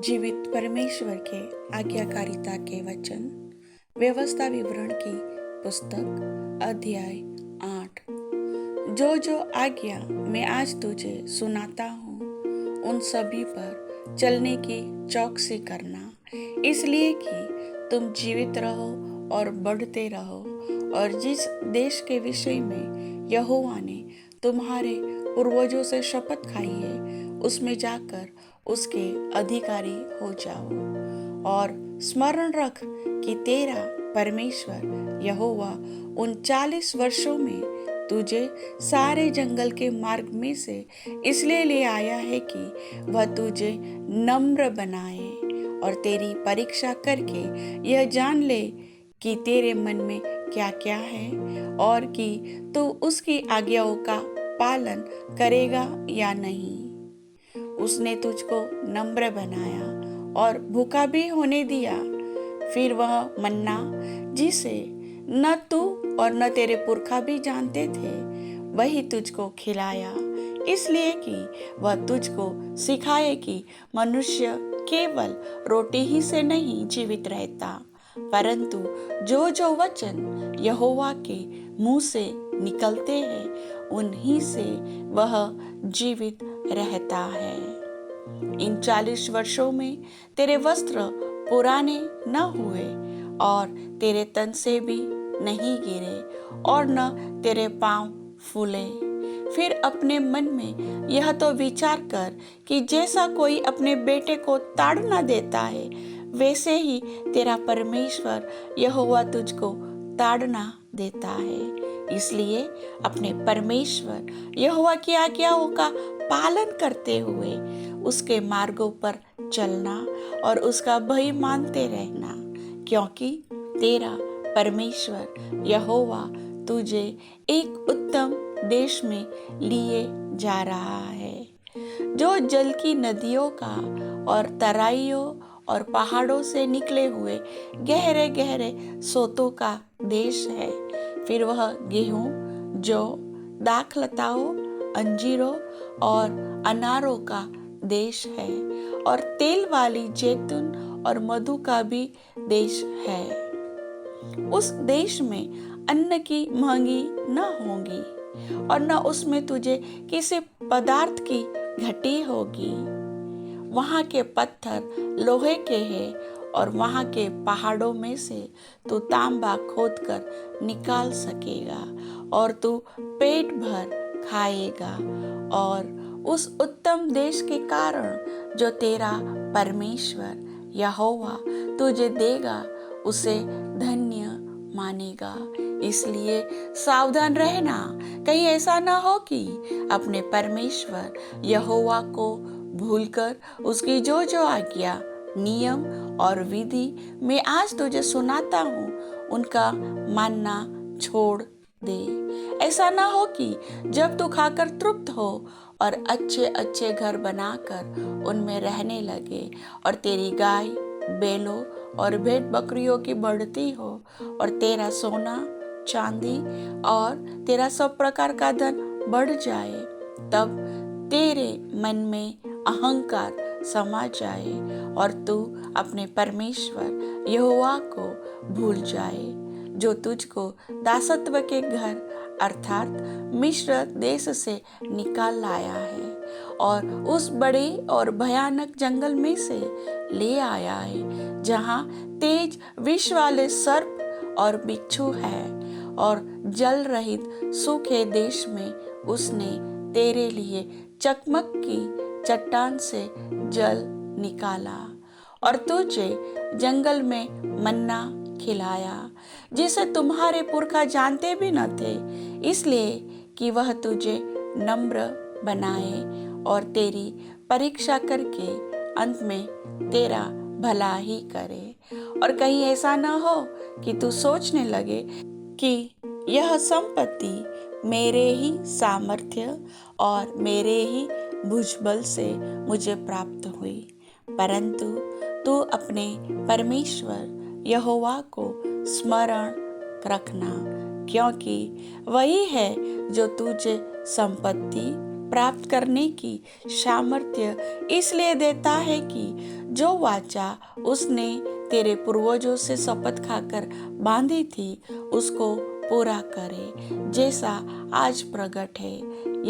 जीवित परमेश्वर के आज्ञाकारिता के वचन व्यवस्था विवरण की पुस्तक अध्याय 8। जो जो आज्ञा मैं आज तुझे सुनाता हूँ उन सभी पर चलने की चौकसी करना, इसलिए कि तुम जीवित रहो और बढ़ते रहो, और जिस देश के विषय में यहोवा ने तुम्हारे पूर्वजों से शपथ खाई है उसमें जाकर उसके अधिकारी हो जाओ। और स्मरण रख कि तेरा परमेश्वर यहोवा उन 40 वर्षों में तुझे सारे जंगल के मार्ग में से इसलिए ले आया है कि वह तुझे नम्र बनाए और तेरी परीक्षा करके यह जान ले कि तेरे मन में क्या क्या है, और कि तू उसकी आज्ञाओं का पालन करेगा या नहीं। उसने तुझको नम्र बनाया और भूखा भी होने दिया। फिर वह मन्ना, जिसे न तू और न तेरे पुरखा भी जानते थे, वही तुझको खिलाया, इसलिए कि वह तुझको सिखाए कि मनुष्य केवल रोटी ही से नहीं जीवित रहता, परंतु जो जो वचन यहोवा के मुंह से निकलते हैं उन्हीं से वह जीवित रहता है। इन 40 वर्षों में तेरे वस्त्र पुराने न हुए और तेरे तन से भी नहीं गिरे और न तेरे पांव फूले। फिर अपने मन में यह तो विचार कर कि जैसा कोई अपने बेटे को ताड़ना देता है, वैसे ही तेरा परमेश्वर यहोवा तुझको ताड़ना देता है। इसलिए अपने परमेश्वर यहोवा की आज्ञाओं का पालन करते हुए उसके मार्गों पर चलना और उसका भय मानते रहना, क्योंकि तेरा परमेश्वर यहोवा तुझे एक उत्तम देश में लिए जा रहा है, जो जल की नदियों का और तराइयों और पहाड़ों से निकले हुए गहरे गहरे सोतों का देश है। फिर वह गेहूं, जौ, दाखलताओं, अंजीरों और अनारों का देश है, और तेल वाली जैतून और मधु का भी देश है। उस देश में अन्न की महंगी न होगी और न उसमें तुझे किसी पदार्थ की घटी होगी। वहाँ के पत्थर लोहे के हैं और वहाँ के पहाड़ों में से तू तांबा खोदकर निकाल सकेगा और तू पेट भर खाएगा। और उस उत्तम देश के कारण जो तेरा परमेश्वर यहोवा तुझे देगा उसे धन्य मानेगा। इसलिए सावधान रहना, कहीं ऐसा ना हो कि अपने परमेश्वर यहोवा को भूलकर उसकी जो जो आज्ञा, नियम और विधि मैं आज तुझे सुनाता हूँ उनका मानना छोड़ दे। ऐसा ना हो कि जब तू खाकर तृप्त हो और अच्छे अच्छे घर बनाकर उनमें रहने लगे और तेरी गाय, बैलों और भेड़ बकरियों की बढ़ती हो और तेरा सोना, चांदी और तेरा सब प्रकार का धन बढ़ जाए, तब तेरे मन में अहंकार समा जाए और तू अपने परमेश्वर यहोवा को भूल जाए, जो तुझको दासत्व के घर अर्थात मिस्र देश से निकाल लाया है और उस बड़े और भयानक जंगल में से ले आया है, जहाँ तेज विष वाले सर्प और बिच्छू है, और जल रहित सूखे देश में उसने तेरे लिए चकमक की चट्टान से जल निकाला और तुझे जंगल में मन्ना खिलाया, जिसे तुम्हारे पुरखा जानते भी न थे, इसलिए कि वह तुझे नम्र बनाए और तेरी परीक्षा करके अंत में तेरा भला ही करे। और कहीं ऐसा न हो कि तू सोचने लगे कि यह संपत्ति मेरे ही सामर्थ्य और मेरे ही भुजबल से मुझे प्राप्त हुई, परंतु तू अपने परमेश्वर यहोवा को स्मरण रखना, क्योंकि वही है जो तुझे संपत्ति प्राप्त करने की सामर्थ्य इसलिए देता है कि जो वाचा उसने तेरे पूर्वजों से शपथ खाकर बांधी थी उसको पूरा करे, जैसा आज प्रकट है।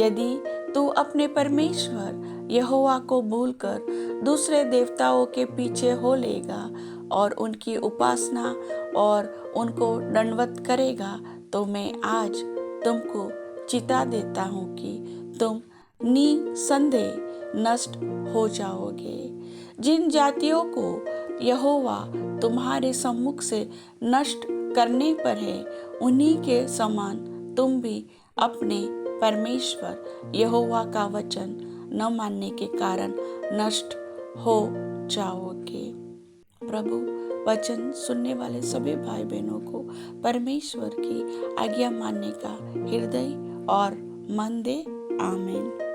यदि तू अपने परमेश्वर यहोवा को भूलकर दूसरे देवताओं के पीछे हो लेगा और उनकी उपासना और उनको दंडवत करेगा, तो मैं आज तुमको चिता देता हूँ कि तुम निसंदेह नष्ट हो जाओगे। जिन जातियों को यहोवा तुम्हारे सम्मुख से नष्ट करने पर है, उन्हीं के समान तुम भी अपने परमेश्वर यहोवा का वचन न मानने के कारण नष्ट हो जाओगे। प्रभु वचन सुनने वाले सभी भाई बहनों को परमेश्वर की आज्ञा मानने का हृदय और मन दे। आमीन।